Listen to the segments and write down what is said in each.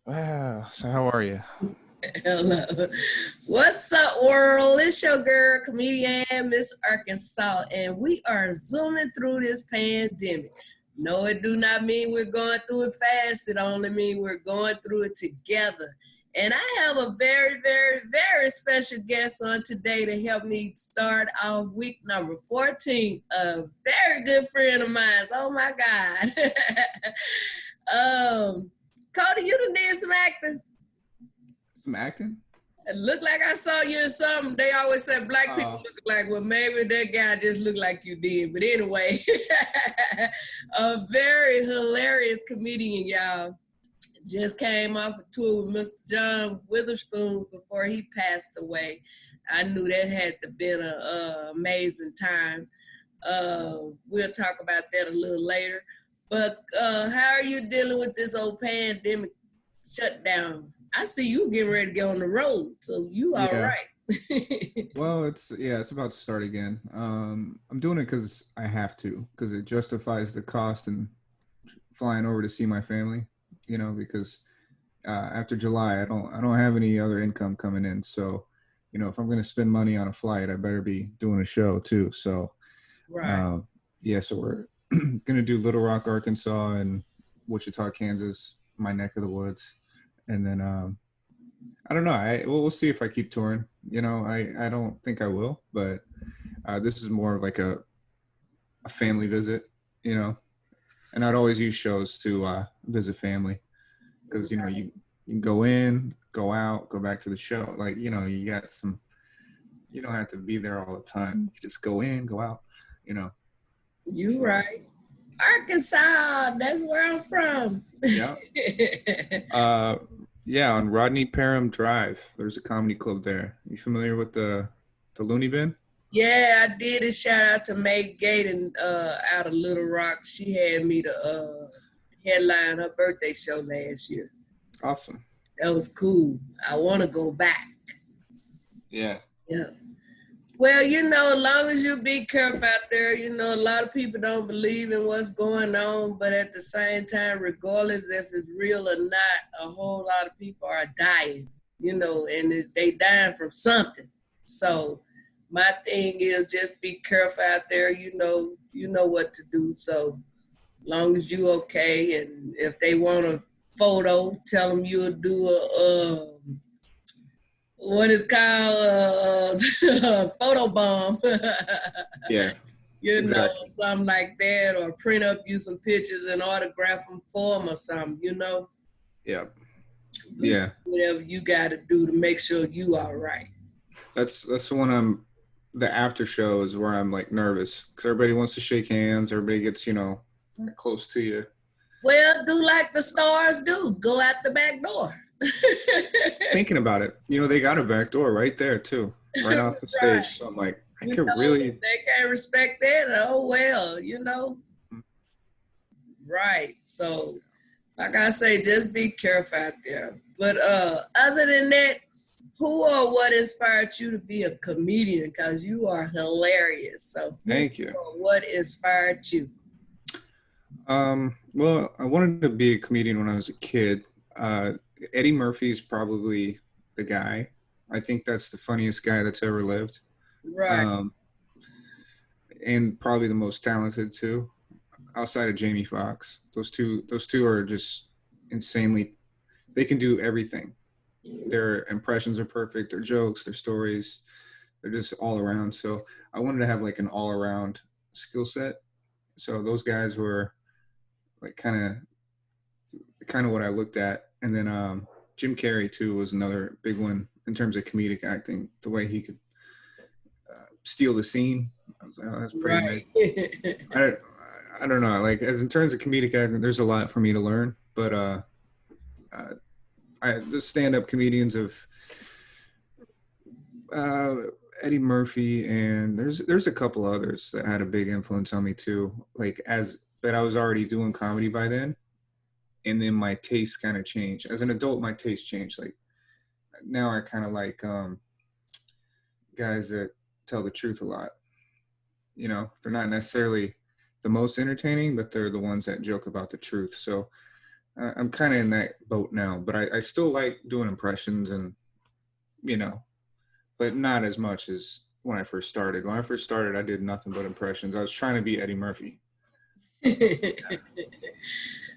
Wow. So how are you? Hello. What's up, world? It's your girl, comedian Miss Arkansas, and we are zooming through this pandemic. No, it do not mean we're going through it fast. It only means we're going through it together. And I have a very, very, very special guest on today to help me start off week number 14. A very good friend of mine. Oh my God. um, Cody, you done did some acting. Some acting? It looked like I saw you in something. They always say black people Uh, look like, well, maybe that guy just looked like you did. But anyway, a very hilarious comedian, y'all. Just came off a tour with Mr. John Witherspoon before he passed away. I knew that had to been an amazing time. We'll talk about that a little later. But how are you dealing with this old pandemic shutdown? I see you getting ready to get on the road, so you all yeah. right. Well, it's about to start again. I'm doing it because I have to, because it justifies the cost and flying over to see my family. Because after July, I don't have any other income coming in. So, if I'm going to spend money on a flight, I better be doing a show too. So, Right. um, yeah. So we're going to do Little Rock, Arkansas, and Wichita, Kansas, my neck of the woods, and then I don't know. We'll see if I keep touring. I don't think I will, but this is more of like a family visit. You know, and I'd always use shows to visit family because you can go in, go out, go back to the show. Like you got some. You don't have to be there all the time. You just go in, go out. You know. You right. Arkansas, that's where I'm from. Yeah. Uh, yeah. On Rodney Parham Drive, there's a comedy club there. You familiar with the Looney Bin? Yeah, I did a shout out to Meg Gaten out of Little Rock. She had me to headline her birthday show last year. Awesome. That was cool. I want to go back. Yeah. Yeah. Well, as long as you be careful out there, a lot of people don't believe in what's going on, but at the same time, regardless if it's real or not, a whole lot of people are dying, and they dying from something. So my thing is just be careful out there, you know what to do. So long as you okay, and if they want a photo, tell them you'll do what is called a photo bomb. Yeah. Exactly. Something like that, or print up you some pictures and autograph them for them or something. Yeah. Yeah. Whatever you got to do to make sure you are right. That's when the after show is where I'm like nervous because everybody wants to shake hands. Everybody gets close to you. Well, do like the stars do. Go out the back door. Thinking about it, they got a back door right there too, right off the Right. stage. So I'm like, I You could know, if really. they can't respect that, oh well. Right. So like I say, just be careful out there. But other than that, who or what inspired you to be a comedian? Because you are hilarious. So who Thank you. or what inspired you? Well, I wanted to be a comedian when I was a kid. Uh, Eddie Murphy is probably the guy. I think that's the funniest guy that's ever lived. Right. Um, and probably the most talented too, outside of Jamie Foxx. Those two are just insanely. They can do everything. Their impressions are perfect. Their jokes, their stories, they're just all around. So I wanted to have like an all around skill set. So those guys were like kind of what I looked at. And then Jim Carrey too was another big one in terms of comedic acting. The way he could steal the scene, I was like, oh, that's pretty amazing. Right. I I don't know. Like as in terms of comedic acting, there's a lot for me to learn. But uh the stand-up comedians of uh, Eddie Murphy and there's a couple others that had a big influence on me too. Like but I was already doing comedy by then, and then my taste kind of changed. As an adult, my taste changed. Like now, I kind of like guys that tell the truth a lot. They're not necessarily the most entertaining, but they're the ones that joke about the truth. So I'm kind of in that boat now, but I still like doing impressions and, you know, but not as much as when I first started. When I first started, I did nothing but impressions. I was trying to be Eddie Murphy.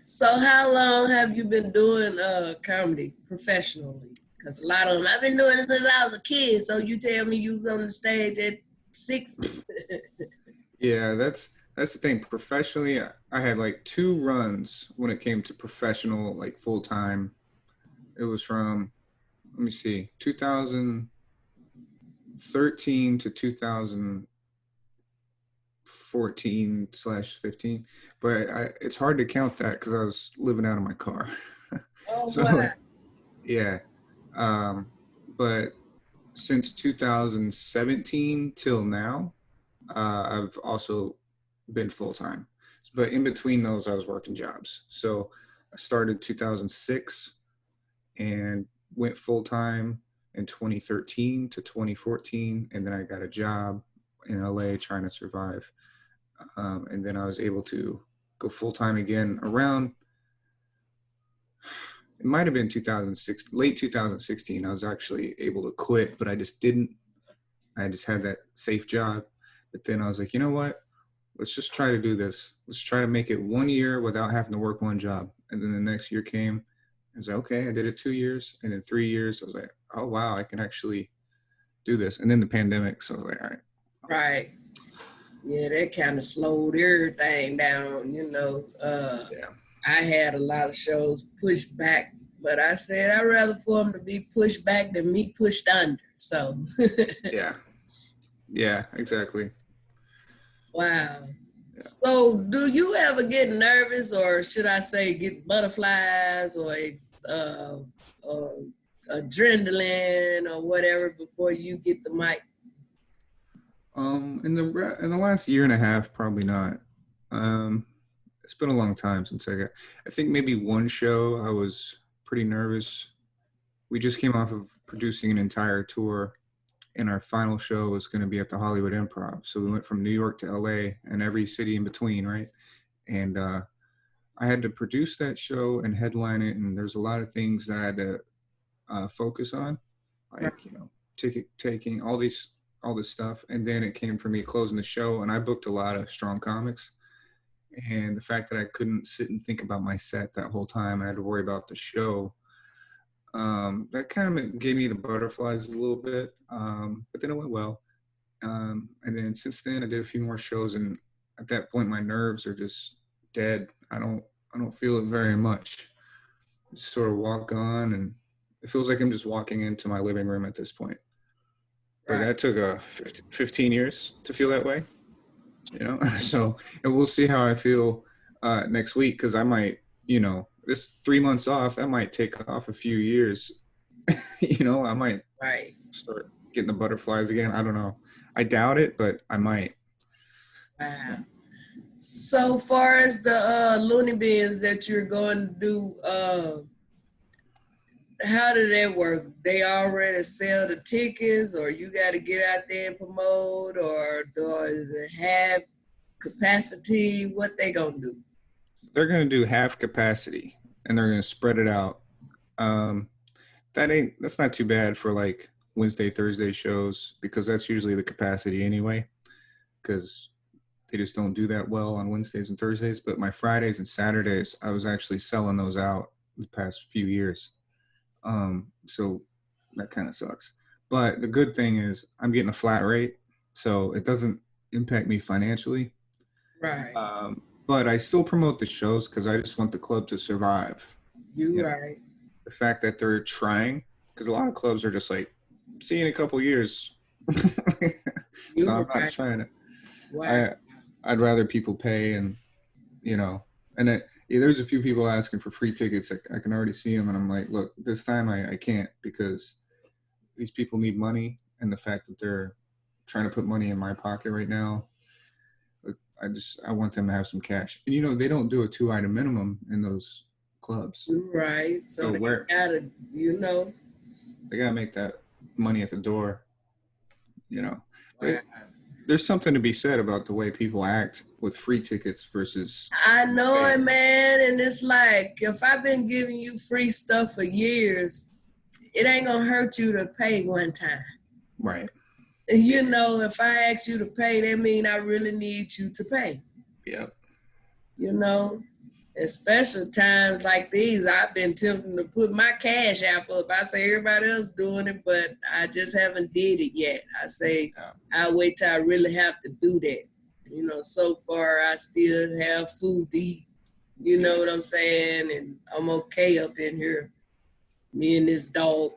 So how long have you been doing comedy professionally? Because a lot of them, I've been doing it since I was a kid. So you tell me you was on the stage at 6? Yeah, that's the thing. Professionally, I had like two runs when it came to professional, like full time. It was from, let me see, 2013 to 2014/15. But it's hard to count that because I was living out of my car. Oh So boy. like, yeah. Um, but since 2017 till now, I've also been full time. But in between those, I was working jobs. So I started 2006 and went full time in 2013 to 2014, and then I got a job in LA trying to survive. And then I was able to go full time again around. It might have been 2006, late 2016. I was actually able to quit, but I just didn't. I just had that safe job. But then I was like, you know what? Let's just try to do this. Let's try to make it 1 year without having to work one job. And then the next year came. I was like, okay, I did it 2 years. And then 3 years, I was like, oh, wow, I can actually do this. And then the pandemic. So I was like, all right. Right. Yeah, that kind of slowed everything down, Yeah. I had a lot of shows pushed back, but I said I'd rather for them to be pushed back than me pushed under. So, Yeah. Yeah, exactly. wow. Yeah. So, do you ever get nervous, or should I say, get butterflies, or adrenaline, or whatever before you get the mic? In the last year and a half, probably not. Um, it's been a long time since I think maybe one show I was pretty nervous. We just came off of producing an entire tour, and our final show was going to be at the Hollywood Improv. So we went from New York to LA and every city in between, right? And I had to produce that show and headline it, and there's a lot of things that I had to focus on, Right. like ticket taking, all this stuff. And then it came for me closing the show, and I booked a lot of strong comics. And the fact that I couldn't sit and think about my set that whole time, I had to worry about the show. That kind of gave me the butterflies a little bit, but then it went well. And then since then, I did a few more shows, and at that point, my nerves are just dead. I don't feel it very much. Just sort of walk on, and it feels like I'm just walking into my living room at this point. But Right. that took 15 years to feel that way, you know. So, and we'll see how I feel next week, because I might, this 3 months off, that might take off a few years. I might Right. start getting the butterflies again. I don't know. I doubt it, but I might. Wow. So. So far as the loony bins that you're going to do, how did that work? They already sell the tickets, or you got to get out there and promote, or does it have capacity? What they gonna do? They're going to do half capacity, and they're going to spread it out. Um, that's not too bad for like Wednesday, Thursday shows, because that's usually the capacity anyway, because they just don't do that well on Wednesdays and Thursdays. But my Fridays and Saturdays, I was actually selling those out the past few years. So that kind of sucks. But the good thing is I'm getting a flat rate, so it doesn't impact me financially. Right. But I still promote the shows because I just want the club to survive. You You know, right. the fact that they're trying, because a lot of clubs are just like, see you in a couple years. So You I'm not right. trying to. Wow. I I'd rather people pay, and and yeah, there's a few people asking for free tickets. I can already see them, and I'm like, look, this time I can't, because these people need money, and the fact that they're trying to put money in my pocket right now, I want them to have some cash. And they don't do a 2 item minimum in those clubs. You right. So So they where gotta, you know. they gotta make that money at the door, you know. Wow. But there's something to be said about the way people act with free tickets versus I know pay. it, man. And it's like, if I've been giving you free stuff for years, it ain't gonna hurt you to pay one time. Right. You know, if I ask you to pay, that mean I really need you to pay. Yep. You know, especially times like these, I've been tempted to put my cash app up. I say everybody else doing it, but I just haven't did it yet. I say I'll wait till I really have to do that. You know, so far I still have food to eat. You know what I'm saying? And I'm okay up in here. Me and this dog.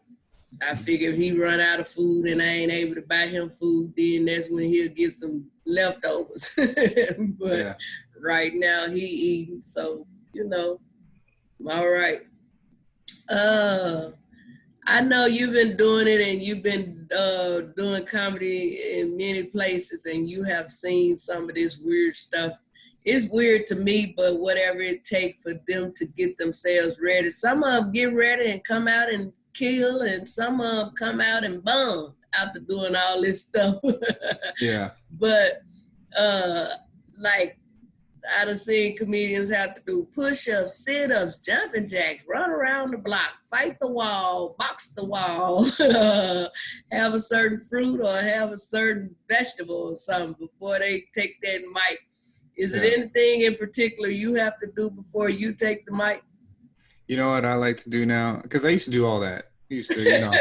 I figure if he run out of food and I ain't able to buy him food, then that's when he'll get some leftovers. But right now he eating, so you know, I'm all right. I know you've been doing it and you've been doing comedy in many places and you have seen some of this weird stuff. It's weird to me, but whatever it takes for them to get themselves ready. Some of them get ready and come out and kill, and some of them come out and bomb after doing all this stuff. Yeah. But like, I done seen comedians have to do push-ups, sit-ups, jumping jacks, run around the block, fight the wall, box the wall, have a certain fruit or have a certain vegetable or something before they take that mic. Is it anything in particular you have to do before you take the mic? You know what I like to do now? Because I used to do all that. I used to, you know.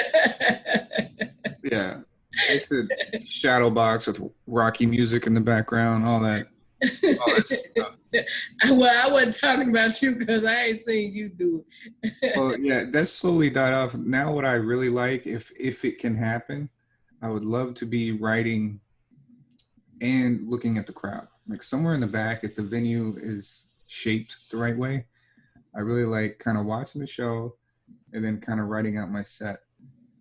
Yeah. I used to shadow box with Rocky music in the background, all that stuff. Well, I wasn't talking about you because I ain't seen you do it. Well, yeah, that slowly died off. Now what I really like, if it can happen, I would love to be writing and looking at the crowd. Like somewhere in the back, if the venue is shaped the right way, I really like kind of watching the show and then kind of writing out my set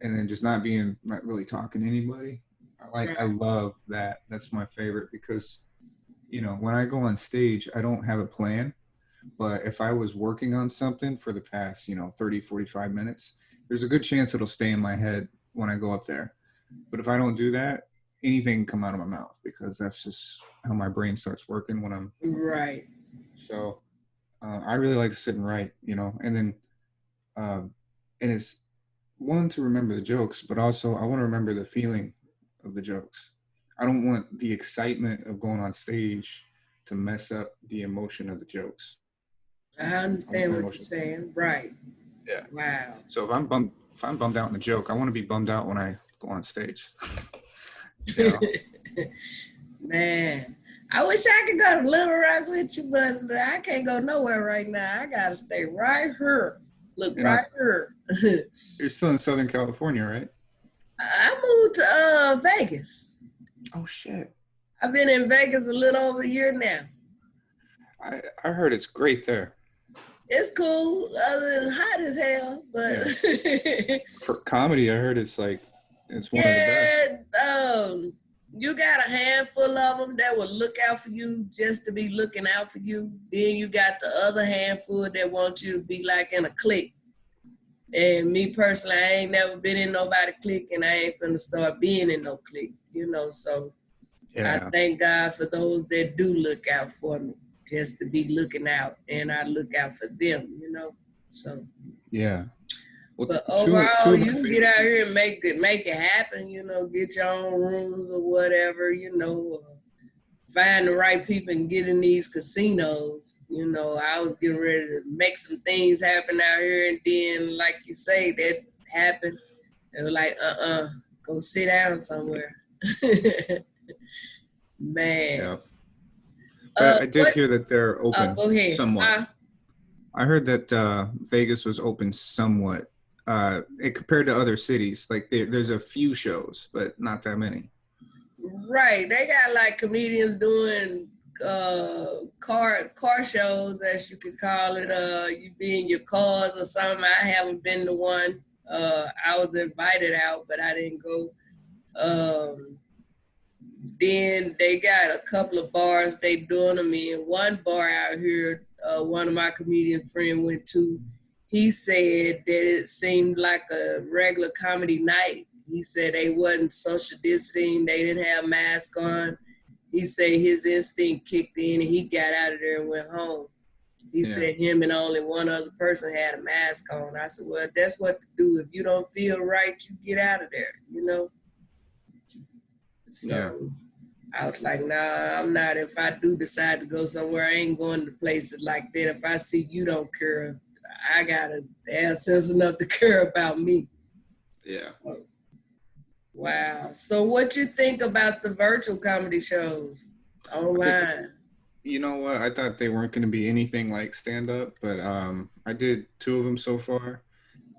and then just not really talking to anybody. I love that. That's my favorite because, you know, when I go on stage, I don't have a plan, but if I was working on something for the past, 30, 45 minutes, there's a good chance it'll stay in my head when I go up there. But if I don't do that, anything can come out of my mouth because that's just how my brain starts working when I'm right. So I really like to sit and write, and then and it's one to remember the jokes, but also I want to remember the feeling of the jokes. I don't want the excitement of going on stage to mess up the emotion of the jokes. I understand what you're saying. Right. Yeah. Wow. So if I'm bummed out in the joke, I want to be bummed out when I go on stage. Man, I wish I could go to Little Rock with you, but I can't go nowhere right now. I gotta stay right here. Look, right here. You're still in Southern California, right? I moved to Vegas. Oh shit! I've been in Vegas a little over a year now. I heard it's great there. It's cool, other than hot as hell, but for comedy, I heard it's one of the best. You got a handful of them that will look out for you just to be looking out for you. Then you got the other handful that want you to be like in a clique. And me personally, I ain't never been in nobody clique, and I ain't finna start being in no clique, so I thank God for those that do look out for me, just to be looking out, and I look out for them, so. Yeah. Well, but overall, you can get out here and make it happen, get your own rooms or whatever, find the right people and get in these casinos. I was getting ready to make some things happen out here, and then, like you say, that happened. It was like, go sit down somewhere. Man. Yeah. But I did hear that they're open go ahead. somewhat. I heard that Vegas was open somewhat. Compared to other cities, like there's a few shows, but not that many. Right, they got like comedians doing car shows, as you could call it. You be in your cars or something. I haven't been to one. I was invited out, but I didn't go. Then they got a couple of bars they doing them in. One bar out here, one of my comedian friends went to. He said that it seemed like a regular comedy night. He said they wasn't social distancing. They didn't have masks on. He said his instinct kicked in and he got out of there and went home. He said him and only one other person had a mask on. I said, well, that's what to do. If you don't feel right, you get out of there, you know? So I was like, nah, I'm not. If I do decide to go somewhere, I ain't going to places like that. If I see you don't care, I got to have sense enough to care about me. Yeah. Wow. So what you think about the virtual comedy shows online? You know what? I thought they weren't going to be anything like stand-up, but I did 2 of them so far.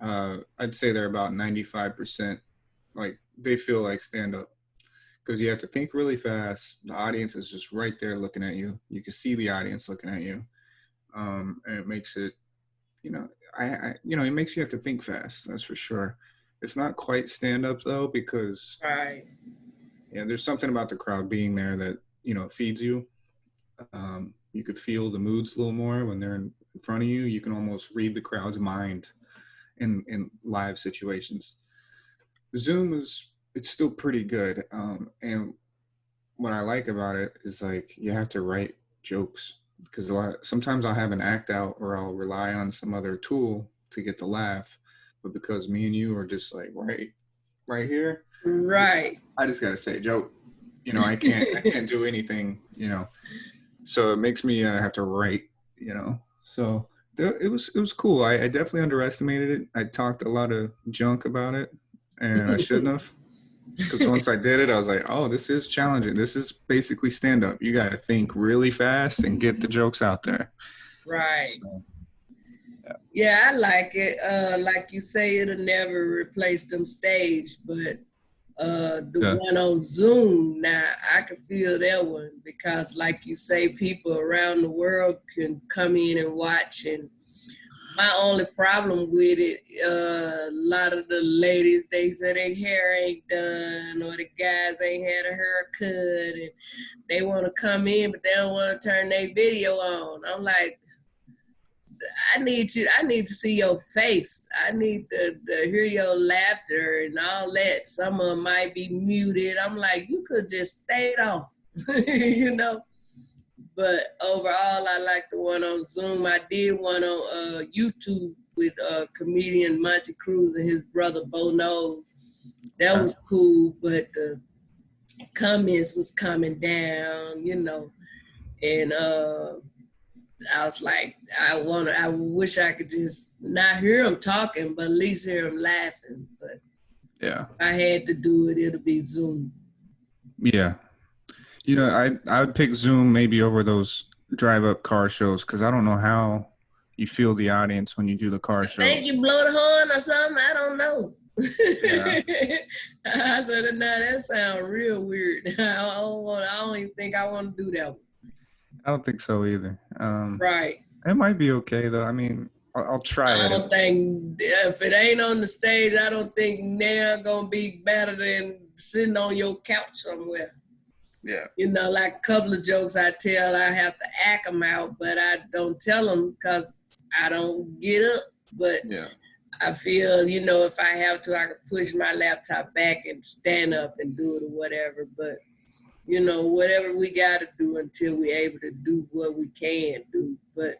I'd say they're about 95%. Like, they feel like stand-up. Because you have to think really fast. The audience is just right there looking at you. You can see the audience looking at you. And it makes it, it makes you have to think fast. That's for sure. It's not quite stand-up, though, because there's something about the crowd being there that, feeds you. You could feel the moods a little more when they're in front of you. You can almost read the crowd's mind in live situations. Zoom it's still pretty good. And what I like about it is like you have to write jokes because sometimes I'll have an act out or I'll rely on some other tool to get the laugh. But because me and you are just like right here, right? I just gotta say a joke. I can't do anything. So it makes me have to write. So it was cool. I definitely underestimated it. I talked a lot of junk about it, and I shouldn't have. Because once I did it, I was like, oh, this is challenging. This is basically stand-up. You got to think really fast and get the jokes out there. Right. So, yeah, I like it. Like you say, it'll never replace them stage, but the one on Zoom, now I can feel that one because like you say, people around the world can come in and watch. And my only problem with it, a lot of the ladies, they say their hair ain't done or the guys ain't had a haircut and they want to come in, but they don't want to turn their video on. I'm like, I need to see your face. I need to hear your laughter and all that. Some of them might be muted. I'm like, you could just stayed off, But overall, I like the one on Zoom. I did one on YouTube with comedian Monty Cruz and his brother Bo Knows. That was cool, but the comments was coming down, and I was like, I wish I could just not hear him talking, but at least hear him laughing. But if I had to do it, it'll be Zoom. Yeah. I would pick Zoom maybe over those drive-up car shows because I don't know how you feel the audience when you do the car shows. I think you blow the horn or something. I don't know. Yeah. I said, no, that sounds real weird. I don't even think I want to do that one. I don't think so either. Right. It might be okay though. I mean, I'll try it. I don't think if it ain't on the stage, I don't think they're gonna be better than sitting on your couch somewhere. Yeah. Like a couple of jokes I tell, I have to act them out, but I don't tell them because I don't get up. But I feel, if I have to, I can push my laptop back and stand up and do it or whatever. But, whatever we got to do until we're able to do what we can do. But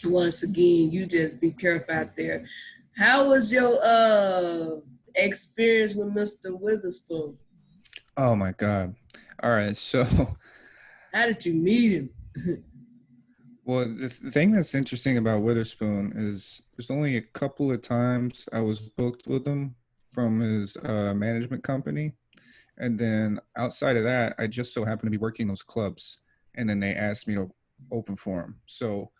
once again, you just be careful out there. How was your experience with Mr. Witherspoon? Oh, my God. All right, so how did you meet him? Well, the thing that's interesting about Witherspoon is there's only a couple of times I was booked with him from his management company. And then outside of that, I just so happened to be working those clubs. And then they asked me to open for him. So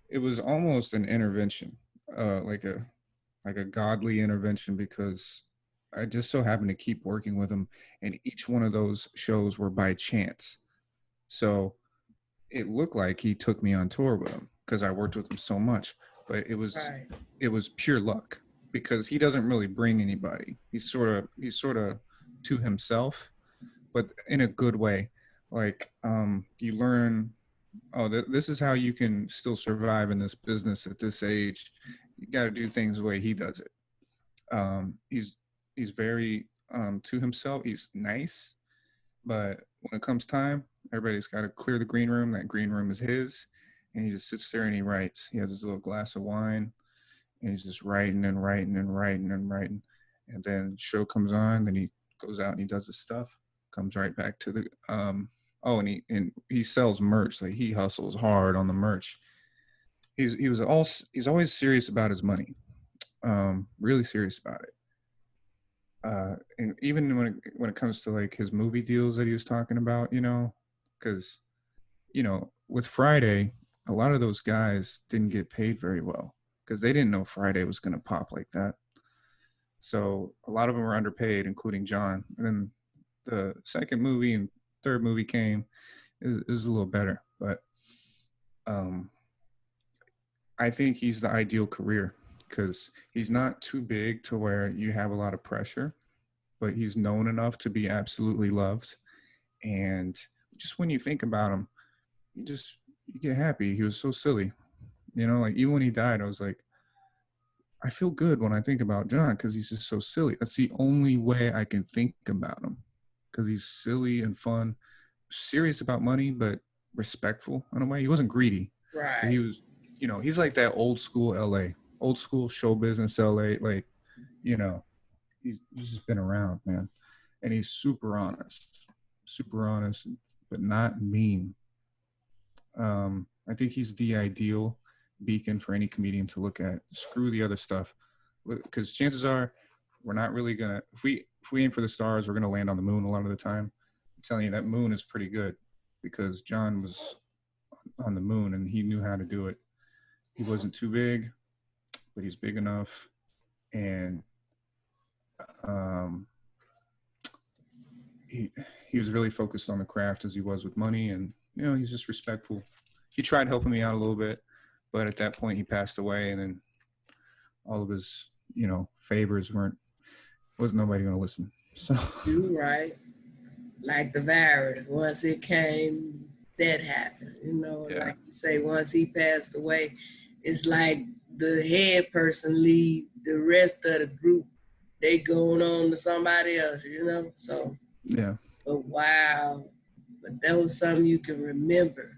it was almost an intervention, like a godly intervention, because I just so happened to keep working with him. And each one of those shows were by chance. So it looked like he took me on tour with him because I worked with him so much, but it was pure luck because he doesn't really bring anybody. He's sort of to himself, but in a good way. Like you learn, this is how you can still survive in this business at this age. You got to do things the way he does it. He's very to himself. He's nice, but when it comes time, everybody's got to clear the green room. That green room is his, and he just sits there and he writes. He has his little glass of wine, and he's just writing and writing and writing and writing. And then show comes on, then he goes out and he does his stuff. Comes right back to the oh, and he sells merch. Like he hustles hard on the merch. He's always serious about his money. Really serious about it. And even when it comes to like his movie deals that he was talking about, because with Friday, a lot of those guys didn't get paid very well because they didn't know Friday was going to pop like that. So a lot of them were underpaid, including John. And then the second movie and third movie came, it was a little better, but um, I think he's the ideal career because he's not too big to where you have a lot of pressure, but he's known enough to be absolutely loved. And just when you think about him, you get happy. He was so silly, like even when he died, I was like, I feel good when I think about John because he's just so silly. That's the only way I can think about him because he's silly and fun, serious about money, but respectful in a way. He wasn't greedy, but he Right. was, he's like that old school LA, old school show business LA. Like, you know, he's just been around, man. And he's super honest, but not mean. I think he's the ideal beacon for any comedian to look at. Screw the other stuff, because chances are we're not really gonna. If we aim for the stars, we're gonna land on the moon a lot of the time. I'm telling you, that moon is pretty good because John was on the moon and he knew how to do it. He wasn't too big, but he's big enough, and um, he he was really focused on the craft as he was with money, and he's just respectful. He tried helping me out a little bit, but at that point he passed away, and then all of his favors wasn't nobody gonna listen. So You right. Like the virus, once it came, that happened. yeah, Like you say, once he passed away, it's like the head person leave, the rest of the group, they going on to somebody else. So, yeah, but wow, but that was something you can remember.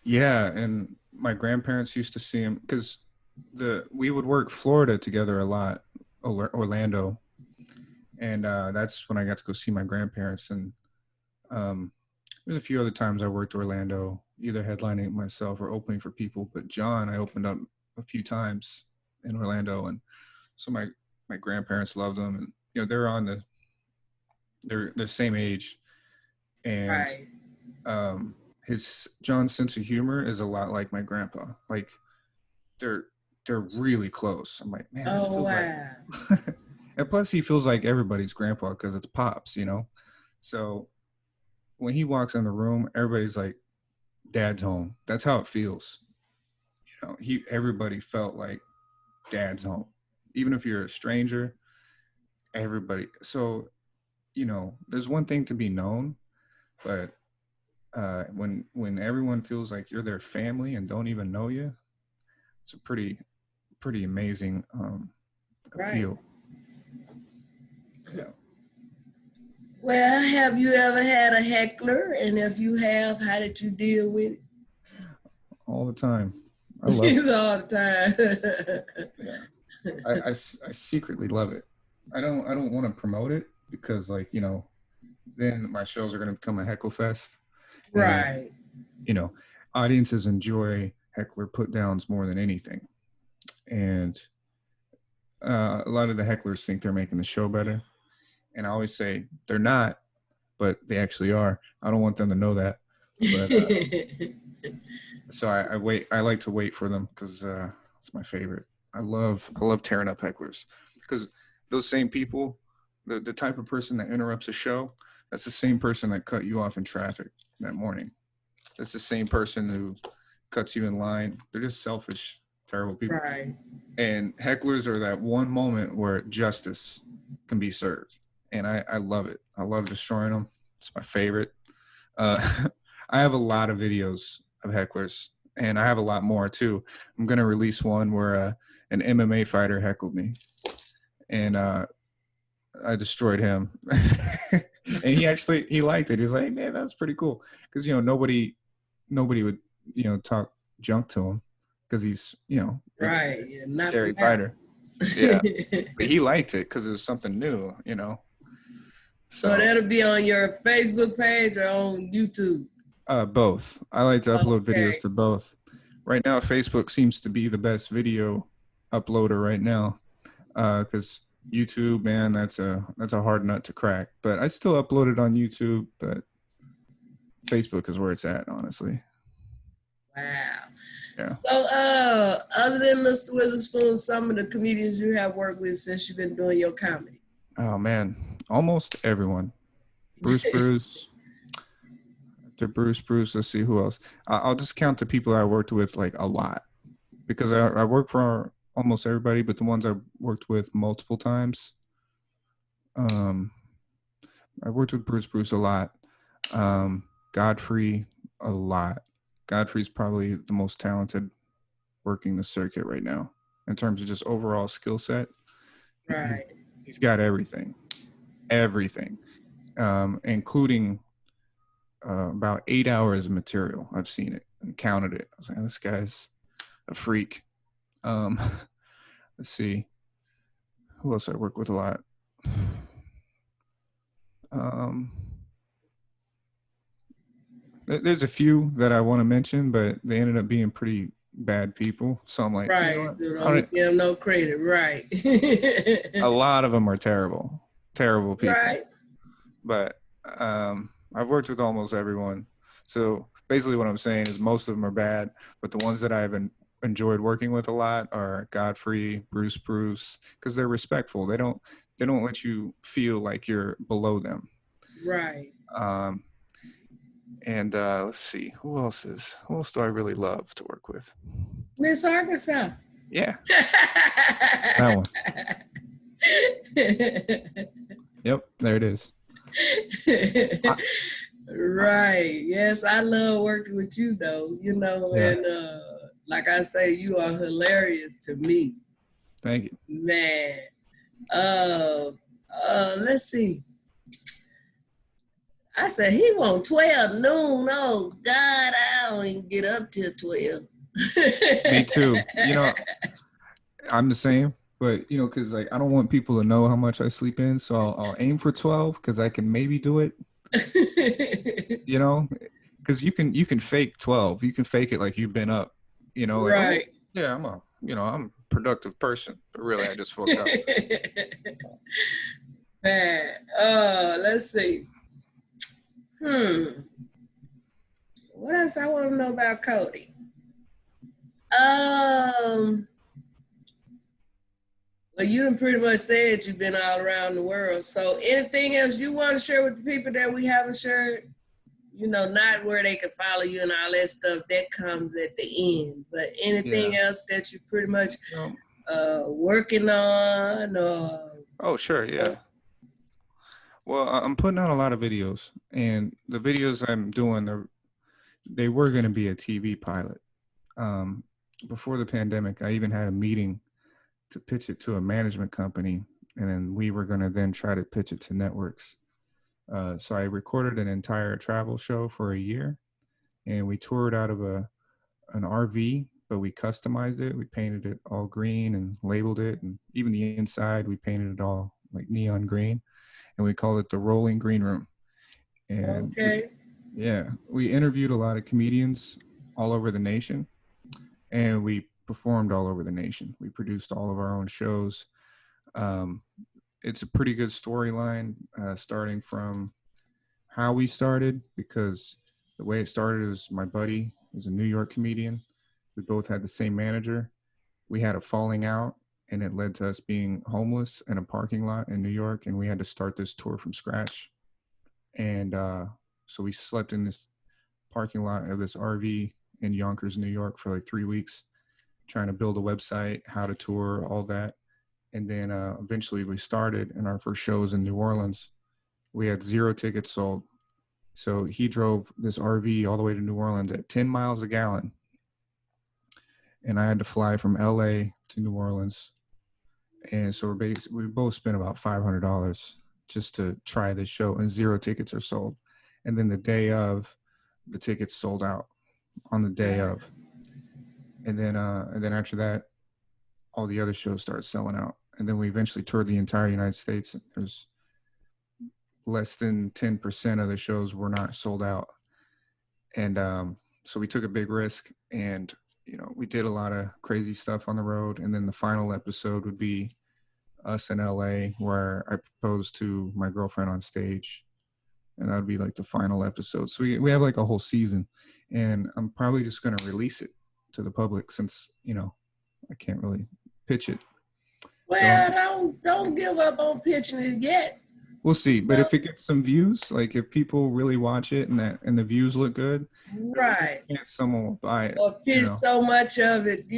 yeah. And my grandparents used to see him because we would work Florida together a lot, Orlando, and that's when I got to go see my grandparents. And there's a few other times I worked Orlando, either headlining myself or opening for people. But John, I opened up a few times in Orlando, and so my grandparents loved him, and they're the same age, and Right. his John's sense of humor is a lot like my grandpa. Like they're they're really close. I'm like, man, this Oh feels like, wow. and plus he feels like everybody's grandpa because it's pops. So when he walks in the room, everybody's like, dad's home. That's how it feels. Everybody felt like dad's home, even if you're a stranger. Everybody. So there's one thing to be known, but when everyone feels like you're their family and don't even know you, it's a pretty amazing Right. appeal. Yeah, Well, have you ever had a heckler? And if you have, how did you deal with it? all the time. I love it. It's all the time. Yeah, I secretly love it. I don't want to promote it because then my shows are going to become a heckle fest, and Right. you know audiences enjoy heckler put downs more than anything, and a lot of the hecklers think they're making the show better, and I always say they're not, but they actually are. I don't want them to know that, but so I wait. I like to wait for them because it's my favorite. I love tearing up hecklers because those same people, the type of person that interrupts a show, that's the same person that cut you off in traffic that morning. That's the same person who cuts you in line. They're just selfish, terrible people. Right. And hecklers are that one moment where justice can be served, and I love it. I love destroying them. It's my favorite. I have a lot of videos of hecklers, and I have a lot more too. I'm gonna release one where an MMA fighter heckled me, and I destroyed him. And he liked it. He was like, man, that's pretty cool. Because, nobody would, talk junk to him because he's, Right. Yeah, not scary for that. fighter. Yeah. But he liked it because it was something new, So that'll be on your Facebook page or on YouTube? Both. I like to upload Okay. videos to both. Right now, Facebook seems to be the best video uploader right now. Because YouTube, man, that's a hard nut to crack. But I still upload it on YouTube, but Facebook is where it's at, honestly. Wow. Yeah. So, other than Mr. Witherspoon, some of the comedians you have worked with since you've been doing your comedy? Oh man, almost everyone. Bruce. To Bruce. Let's see who else. I'll just count the people I worked with like a lot because I work for almost everybody, but the ones I worked with multiple times. I worked with Bruce a lot. Godfrey a lot. Godfrey's probably the most talented working the circuit right now in terms of just overall skill set. Right. He's got everything, including about 8 hours of material. I've seen it and counted it. I was like, this guy's a freak. Let's see. Who else I work with a lot? There's a few that I want to mention, but they ended up being pretty bad people. So I'm like, right. Don't give them no credit. Right. A lot of them are terrible people. Right. But I've worked with almost everyone. So basically what I'm saying is most of them are bad, but the ones that I've enjoyed working with a lot are Godfrey, Bruce, because they're respectful. They don't let you feel like you're below them. Right. And let's see, who else do I really love to work with? Miss Arkansas. Yeah. That one. Yep, there it is. Right. Yes, I love working with you though, yeah. And like I say, you are hilarious to me. Thank you. Man. Let's see. I said, he want 12 noon. Oh, God, I don't even get up till 12. Me too. I'm the same, but, because like I don't want people to know how much I sleep in. So I'll aim for 12 because I can maybe do it, because you can fake 12. You can fake it like you've been up, like, right. oh, yeah, I'm a productive person, but really I just woke up. Man, let's see. What else I want to know about Cody? Well, you done pretty much said you've been all around the world. So anything else you want to share with the people that we haven't shared? Not where they can follow you and all that stuff. That comes at the end. But anything else that you pretty much working on? Oh, sure, yeah. Well, I'm putting out a lot of videos, and the videos I'm doing, they were going to be a TV pilot. Before the pandemic, I even had a meeting to pitch it to a management company, and then we were going to then try to pitch it to networks. So I recorded an entire travel show for a year, and we toured out of an RV, but we customized it. We painted it all green and labeled it, and even the inside, we painted it all like neon green. And we called it the Rolling Green Room. And okay. We interviewed a lot of comedians all over the nation, and we performed all over the nation. We produced all of our own shows. It's a pretty good storyline, starting from how we started, because the way it started is my buddy is a New York comedian. We both had the same manager. We had a falling out, and it led to us being homeless in a parking lot in New York, and we had to start this tour from scratch. And so we slept in this parking lot of this RV in Yonkers, New York for like 3 weeks, trying to build a website, how to tour, all that. And then eventually we started, and our first show was in New Orleans. We had 0 tickets sold. So he drove this RV all the way to New Orleans at 10 miles a gallon. And I had to fly from LA to New Orleans. And so we both spent about $500 just to try this show, and 0 tickets are sold. And then the day of, the tickets sold out on the day Wow. of. And then after that, all the other shows started selling out. And then we eventually toured the entire United States. There's less than 10% of the shows were not sold out. And so we took a big risk, and we did a lot of crazy stuff on the road. And then the final episode would be us in LA, where I proposed to my girlfriend on stage, and that would be like the final episode. So we have like a whole season, and I'm probably just going to release it to the public since I can't really pitch it. Well, don't give up on pitching it yet. We'll see. But if it gets some views, like if people really watch it and the views look good, right, someone will buy it. Or pitch so much of it,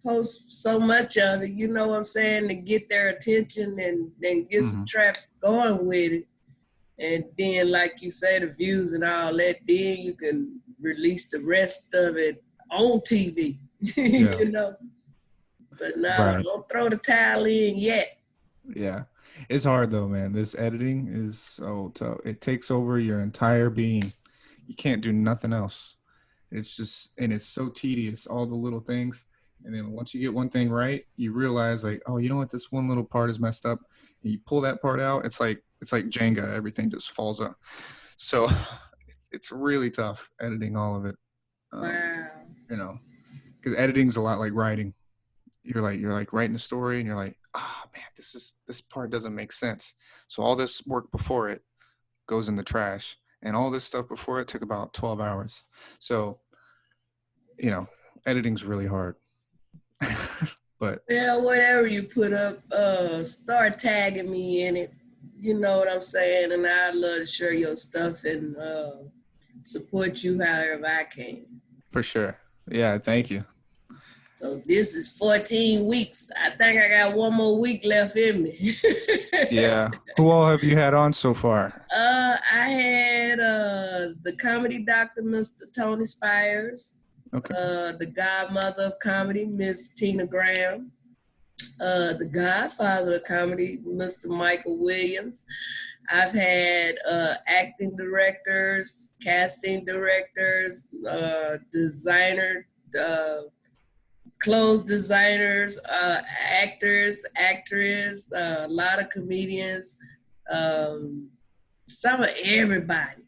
post so much of it, you know what I'm saying, to get their attention and then get some traffic going with it. And then, like you say, the views and all that, then you can release the rest of it on TV, But no, don't throw the towel in yet. Yeah. It's hard though, man. This editing is so tough. It takes over your entire being. You can't do nothing else. It's just, and it's so tedious, all the little things. And then once you get one thing right, you realize like, oh, you know what? This one little part is messed up. And you pull that part out. It's like Jenga. Everything just falls up. So it's really tough editing all of it. Wow. Because editing's a lot like writing. You're like writing the story, and you're like, oh man, this part doesn't make sense. So all this work before it goes in the trash, and all this stuff before it took about 12 hours. So, editing's really hard. But yeah, whatever you put up, start tagging me in it. You know what I'm saying? And I'd love to share your stuff and support you however I can. For sure. Yeah, thank you. So this is 14 weeks. I think I got one more week left in me. Yeah. Who all have you had on so far? I had the comedy doctor, Mr. Tony Spires. Okay. The godmother of comedy, Miss Tina Graham. The godfather of comedy, Mr. Michael Williams. I've had acting directors, casting directors, designer, clothes designers, actors, actresses, a lot of comedians, some of everybody.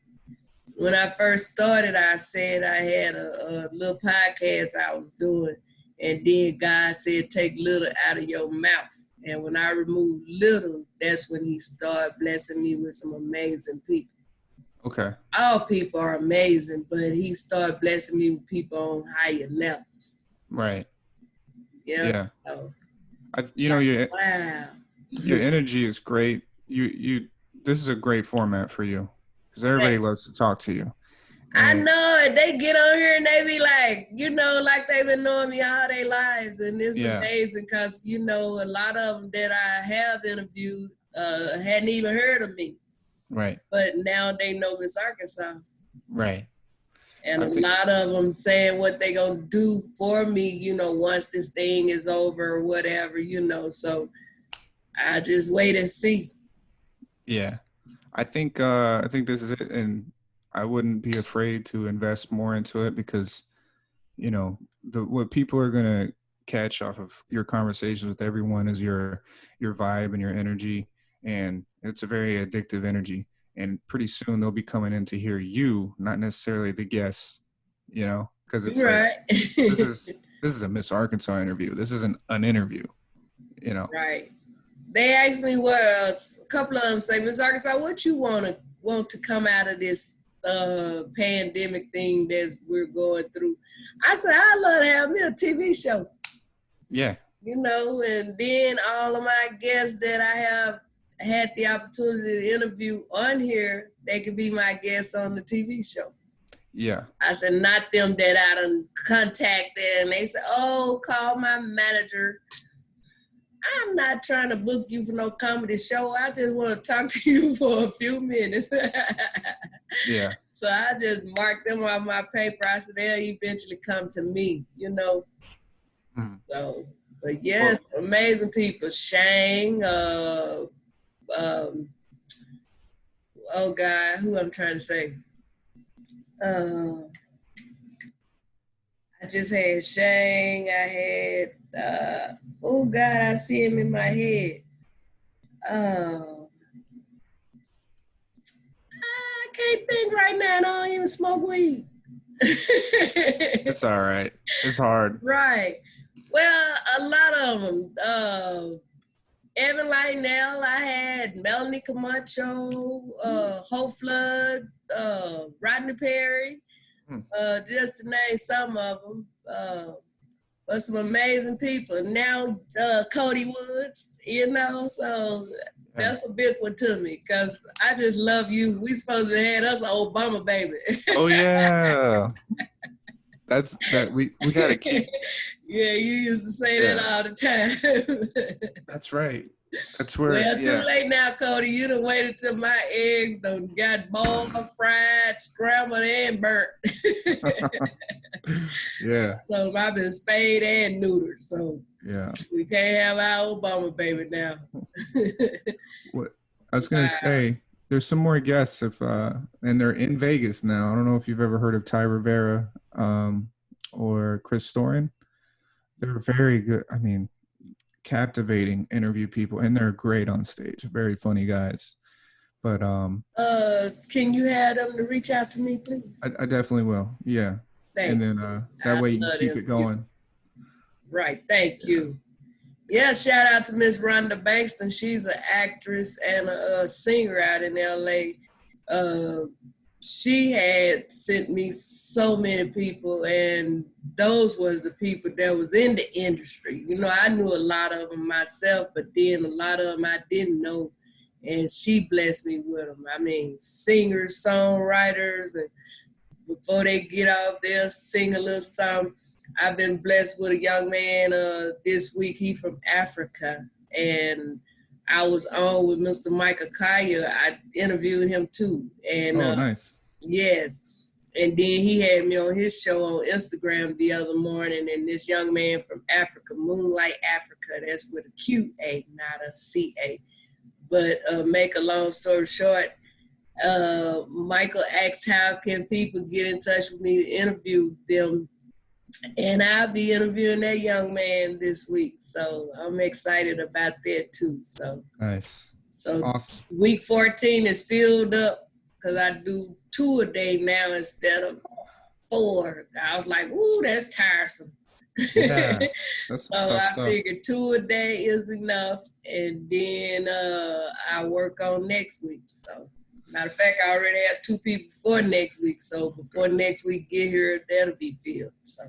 When I first started, I said I had a little podcast I was doing, and then God said, take little out of your mouth. And when I removed little, that's when he started blessing me with some amazing people. Okay. All people are amazing, but he started blessing me with people on higher levels. Right. Yeah. Wow. Your energy is great. This is a great format for you because everybody loves to talk to you. I know it. They get on here and they be like, like they've been knowing me all their lives, and it's amazing because a lot of them that I have interviewed hadn't even heard of me. Right. But now they know Miss Arkansas. Right. And a lot of them saying what they gonna do for me, once this thing is over or whatever, So I just wait and see. Yeah, I think this is it, and I wouldn't be afraid to invest more into it because, what people are gonna catch off of your conversations with everyone is your vibe and your energy, and it's a very addictive energy. And pretty soon they'll be coming in to hear you, not necessarily the guests, because it's right. Like, this is a Miss Arkansas interview. This isn't an interview, Right. They asked me what a couple of them say, Miss Arkansas, what you want to come out of this pandemic thing that we're going through? I said, I'd love to have me a TV show. Yeah. And then all of my guests that I have had the opportunity to interview on here, they could be my guests on the TV show. Yeah. I said, not them that I done contacted, and they said, oh, call my manager. I'm not trying to book you for no comedy show. I just want to talk to you for a few minutes. Yeah. So I just marked them on my paper. I said, they'll eventually come to me, Mm-hmm. So But yes, amazing people. Shang, oh God, who I'm trying to say? I just had Shang. I had oh God, I see him in my head. I can't think right now. And I don't even smoke weed. It's all right. It's hard. Right. Well, a lot of them. Evan Lionel, I had Melanie Camacho, Hope Flood, Rodney Perry, just to name some of them. But some amazing people. Now, Cody Woods, so that's a big one to me because I just love you. We supposed to have us an Obama baby. Oh yeah. We gotta keep. Yeah, you used to say that all the time. That's right. That's where. Well, too late now, Cody. You done waited till my eggs done got boiled, fried, scrambled, and burnt. Yeah. So I've been spayed and neutered. So yeah, we can't have our Obama baby now. What I was gonna say, there's some more guests and they're in Vegas now. I don't know if you've ever heard of Ty Rivera or Chris Storin. They're very good. I mean, captivating interview people, and they're great on stage. Very funny guys. But can you have them to reach out to me, please? I definitely will. Yeah. And then that way you can keep it going. Right. Thank you. Yeah, shout out to Miss Rhonda Bankston. She's an actress and a singer out in LA. She had sent me so many people, and those was the people that was in the industry. I knew a lot of them myself, but then a lot of them I didn't know, and she blessed me with them. I mean, singers, songwriters, and before they get out there, sing a little something. I've been blessed with a young man this week. He from Africa, and I was on with Mr. Michael Kaya. I interviewed him too. And nice. Yes. And then he had me on his show on Instagram the other morning, and this young man from Africa, Moonlight Africa, that's with a Q-A, not a C-A. But make a long story short, Michael asked how can people get in touch with me to interview them, and I'll be interviewing that young man this week. So I'm excited about that too. So nice. So awesome. Week 14 is filled up because I do 2 a day now instead of 4. I was like, ooh, that's tiresome. Yeah, that's so I figured 2 a day is enough, and then I work on next week. So matter of fact, I already have 2 people for next week. So before next week get here, that'll be filled. So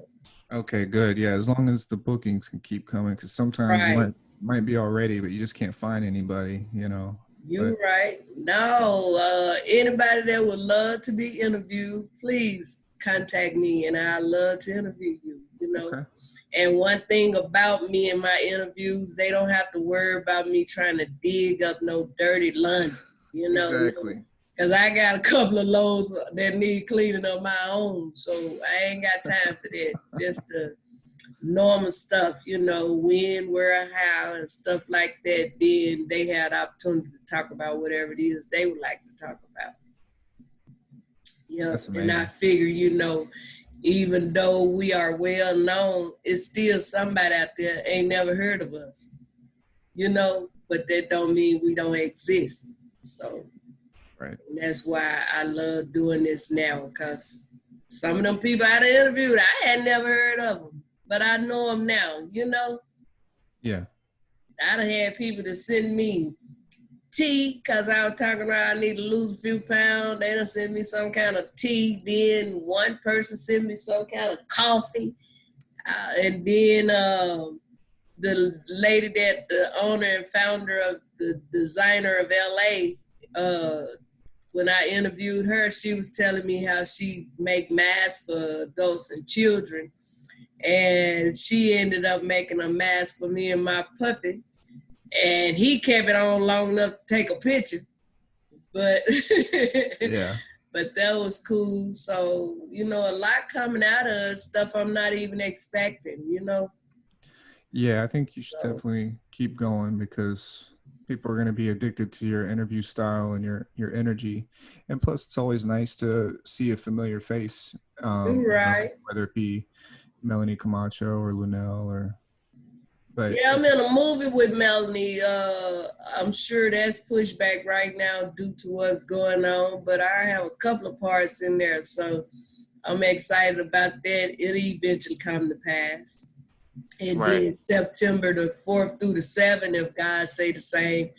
okay, good. Yeah, as long as the bookings can keep coming, because sometimes you might be all ready, but you just can't find anybody, You're right. No, anybody that would love to be interviewed, please contact me, and I'd love to interview you, Okay. And one thing about me and my interviews, they don't have to worry about me trying to dig up no dirty London, Exactly. Because I got a couple of loads that need cleaning up my own, so I ain't got time for that. Just the normal stuff, when, where, how, and stuff like that. Then they had opportunity to talk about whatever it is they would like to talk about. Yeah, and I figure, even though we are well known, it's still somebody out there ain't never heard of us, but that don't mean we don't exist. So right. That's why I love doing this now, because some of them people I interviewed, I had never heard of them, but I know them now, Yeah. I done had people to send me tea, because I was talking about I need to lose a few pounds. They done send me some kind of tea. Then one person sent me some kind of coffee. And then the lady that the owner and founder of the designer of LA, when I interviewed her, she was telling me how she make masks for adults and children. And she ended up making a mask for me and my puppy. And he kept it on long enough to take a picture. But yeah. But that was cool. So, a lot coming out of stuff I'm not even expecting, Yeah, I think you should So, definitely keep going because people are going to be addicted to your interview style and your energy. And plus, it's always nice to see a familiar face, you're right. whether it be Melanie Camacho or Lunel or. But Yeah, I'm it's in a movie with Melanie. I'm sure that's pushed back right now due to what's going on, but I have a couple of parts in there, so I'm excited about that. It'll eventually come to pass. And right. then September the 4th through the 7th, if God say the same,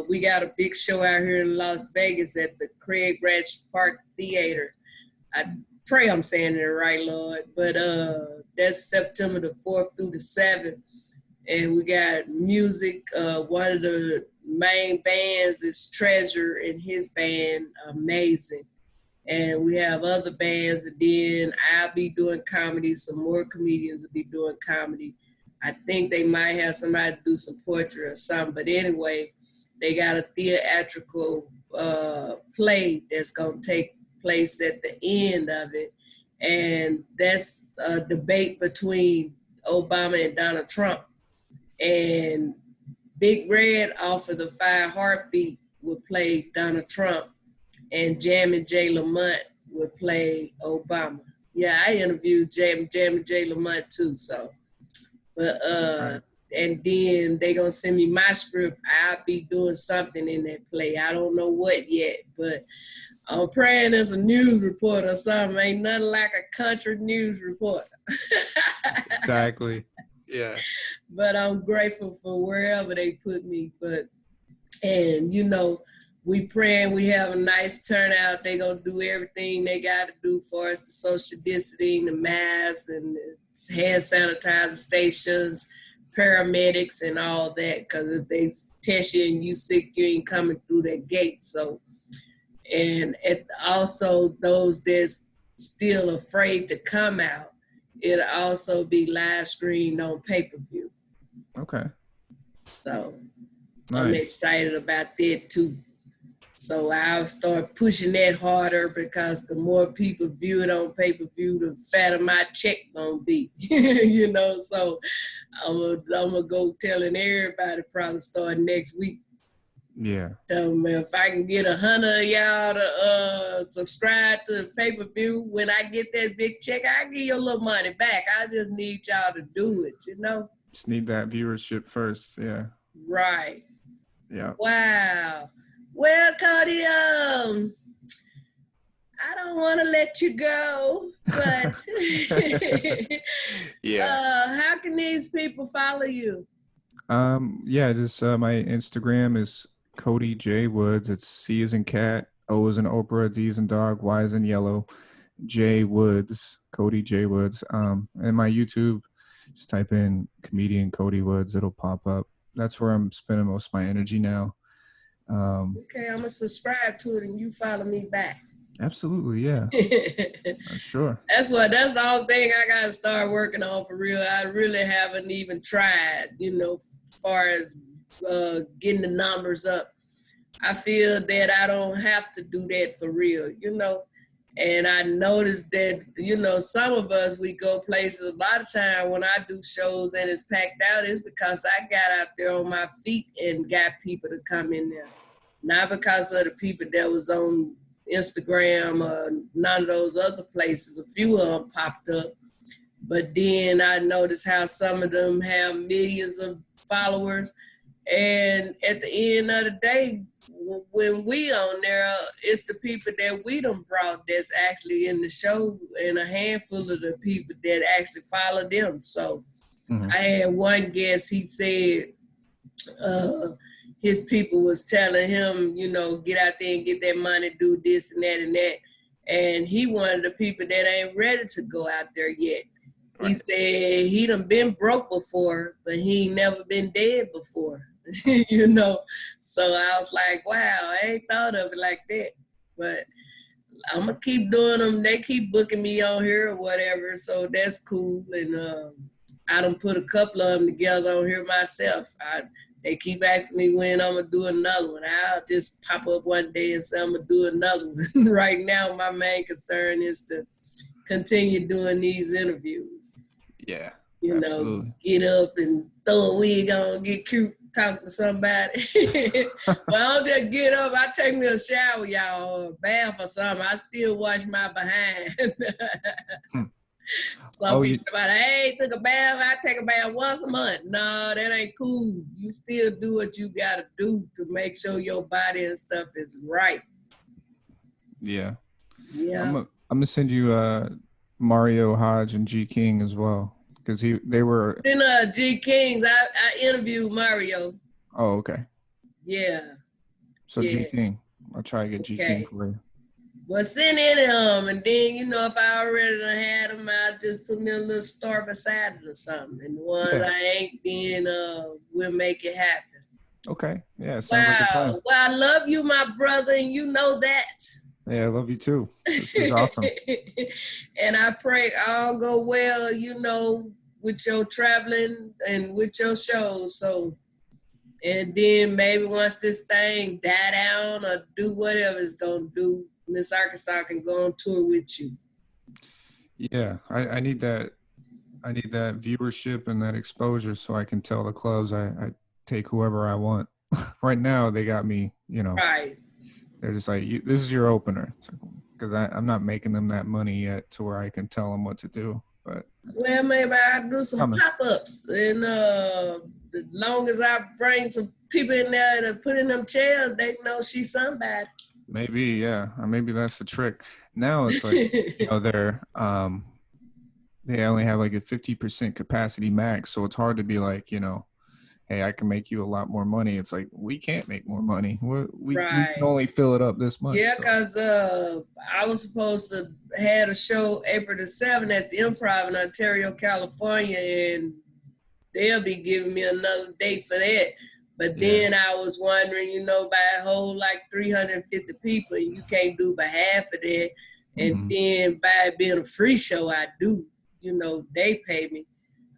we got a big show out here in Las Vegas at the Craig Ranch Park Theater. I pray I'm saying it right, Lord. But that's September the 4th through the 7th. And we got music. One of the main bands is Treasure and his band, Amazing. And we have other bands, and then I'll be doing comedy. Some more comedians will be doing comedy. I think they might have somebody do some poetry or something. But anyway, they got a theatrical play that's going to take place at the end of it. And that's a debate between Obama and Donald Trump. And Big Red off of the Five Heartbeat would play Donald Trump, and Jammin' J. Lamont would play Obama. Yeah, I interviewed Jammin' J. Lamont too. So, but Right. and then they gonna send me my script. I'll be doing something in that play. I don't know what yet, but I'm praying as a news reporter or something. Ain't nothing like a country news reporter. Exactly. Yeah. But I'm grateful for wherever they put me. And we praying we have a nice turnout. They gonna do everything they gotta do for us, the social distancing, the masks and the hand sanitizer stations, paramedics and all that. Cause if they test you and you sick, you ain't coming through that gate. So, and also those that's still afraid to come out, it'll also be live streamed on pay-per-view. Okay. So I'm Nice. excited about that too. So I'll start pushing that harder because the more people view it on pay-per-view, the fatter my check gonna be. So I'm gonna go telling everybody probably starting next week. Yeah. So if I can get 100 of y'all to subscribe to the pay-per-view, when I get that big check, I'll give you a little money back. I just need y'all to do it, Just need that viewership first. Yeah. Right. Yeah. Wow. Well, Cody, I don't want to let you go, but Yeah. how can these people follow you? Yeah, just my Instagram is Cody J Woods. It's C as in cat, O as in Oprah, D as in dog, Y as in yellow, J Woods, Cody J Woods. And my YouTube, just type in comedian Cody Woods, it'll pop up. That's where I'm spending most of my energy now. Okay, I'm gonna subscribe to it and you follow me back. Absolutely, yeah. Sure. That's the only thing I gotta start working on for real. I really haven't even tried, as far as getting the numbers up. I feel that I don't have to do that for real, And I noticed that, some of us, we go places a lot of time when I do shows and it's packed out, it's because I got out there on my feet and got people to come in there. Not because of the people that was on Instagram or none of those other places. A few of them popped up. But then I noticed how some of them have millions of followers. And at the end of the day, when we on there, it's the people that we done brought that's actually in the show, and a handful of the people that actually follow them. So I had one guest, he said his people was telling him, get out there and get that money, do this and that and that. And he one of the people that ain't ready to go out there yet. Right. He said he done been broke before, but he ain't never been dead before. So I was like, wow, I ain't thought of it like that. But I'm gonna keep doing them. They keep booking me on here or whatever, so that's cool. And I done put a couple of them together on here myself. They keep asking me when I'm gonna do another one. I'll just pop up one day and say I'm gonna do another one. Right now, my main concern is to continue doing these interviews. Yeah. Absolutely. Get up and throw a wig on, get cute, talk to somebody. But I don't just get up. I take me a shower, y'all, or a bath or something. I still wash my behind. Some people about, hey, took a bath. I take a bath once a month. No, that ain't cool. You still do what you got to do to make sure your body and stuff is right. Yeah. Yeah. I'm gonna send you Mario Hodge and G King as well, because they were in G Kings. I interviewed Mario. Oh, okay. Yeah. So G King, I'll try to get G King for you. Well, send in and then if I already done had them, I'll just put me a little star beside it or something. And the ones I ain't, then we'll make it happen. Okay. Yeah. Sounds like a plan. Well, I love you, my brother, and you know that. Yeah, I love you too. This is awesome. And I pray all go well, with your traveling and with your shows. So, and then maybe once this thing die down or do whatever it's gonna do, Miss Arkansas can go on tour with you. Yeah, I need that. I need that viewership and that exposure so I can tell the clubs I take whoever I want. Right now, they got me, Right. They're just like, this is your opener. Because I'm not making them that money yet to where I can tell them what to do. But well, maybe I'll do some pop-ups. And as long as I bring some people in there to put in them chairs, they know she's somebody. Maybe, yeah. Maybe that's the trick. Now it's like, they only have like a 50% capacity max. So it's hard to be like, hey, I can make you a lot more money. It's like, we can't make more money. We can only fill it up this much. Yeah, because I was supposed to have a show April the 7th at the Improv in Ontario, California, and they'll be giving me another date for that. But then I was wondering, by a whole like 350 people, and you can't do but half of that. And then by it being a free show, I do, they pay me.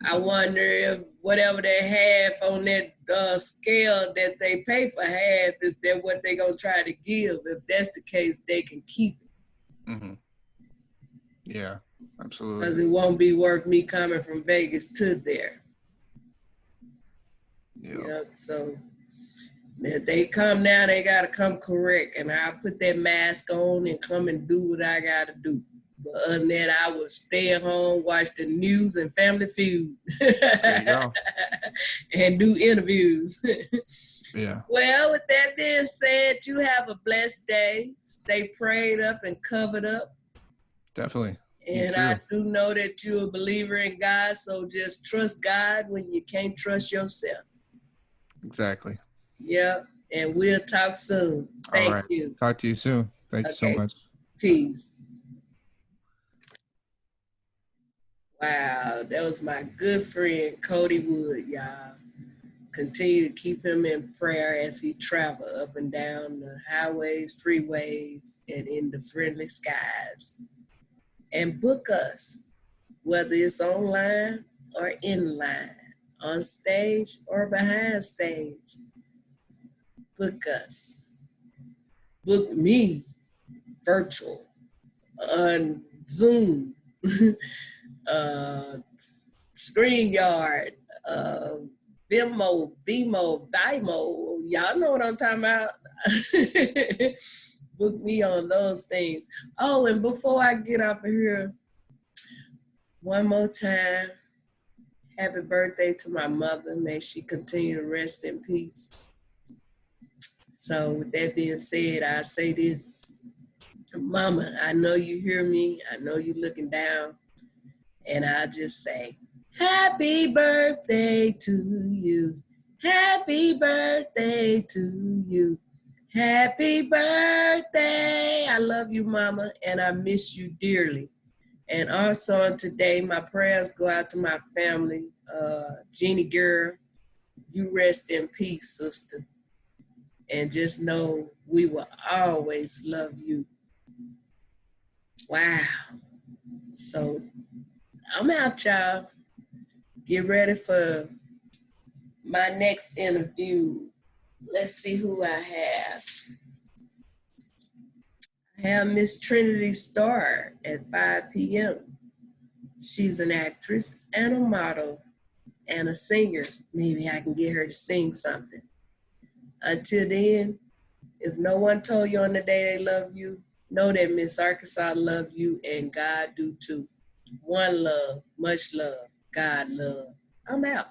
I wonder if whatever they have on that scale that they pay for half, is that what they're going to try to give? If that's the case, they can keep it. Mm-hmm. Yeah, absolutely. Because it won't be worth me coming from Vegas to there. Yeah. So if they come now, they got to come correct. And I'll put that mask on and come and do what I got to do. But other than that, I will stay at home, watch the news and Family Feud. There you go. And do interviews. Yeah. Well, with that being said, you have a blessed day. Stay prayed up and covered up. Definitely. And I do know that you're a believer in God, so just trust God when you can't trust yourself. Exactly. Yeah, and we'll talk soon. Thank you. Talk to you soon. Thank you so much. Peace. Wow, that was my good friend, Cody Wood, y'all. Continue to keep him in prayer as he travel up and down the highways, freeways, and in the friendly skies. And book us, whether it's online or in line, on stage or behind stage. Book us. Book me virtual, on Zoom, StreamYard, Vimo, Vimo. Y'all know what I'm talking about. Book me on those things. Oh, and before I get off of here, one more time, happy birthday to my mother. May she continue to rest in peace. So with that being said, I say this. Mama, I know you hear me. I know you're looking down. And I just say, happy birthday to you. Happy birthday to you. Happy birthday. I love you, Mama, and I miss you dearly. And also on today, my prayers go out to my family. Jeannie girl, you rest in peace, sister. And just know we will always love you. Wow. So I'm out, y'all. Get ready for my next interview. Let's see who I have. I have Miss Trinity Starr at 5 p.m. She's an actress and a model and a singer. Maybe I can get her to sing something. Until then, if no one told you on the day they love you, know that Miss Arkansas love you and God do too. One love, much love, God love. I'm out.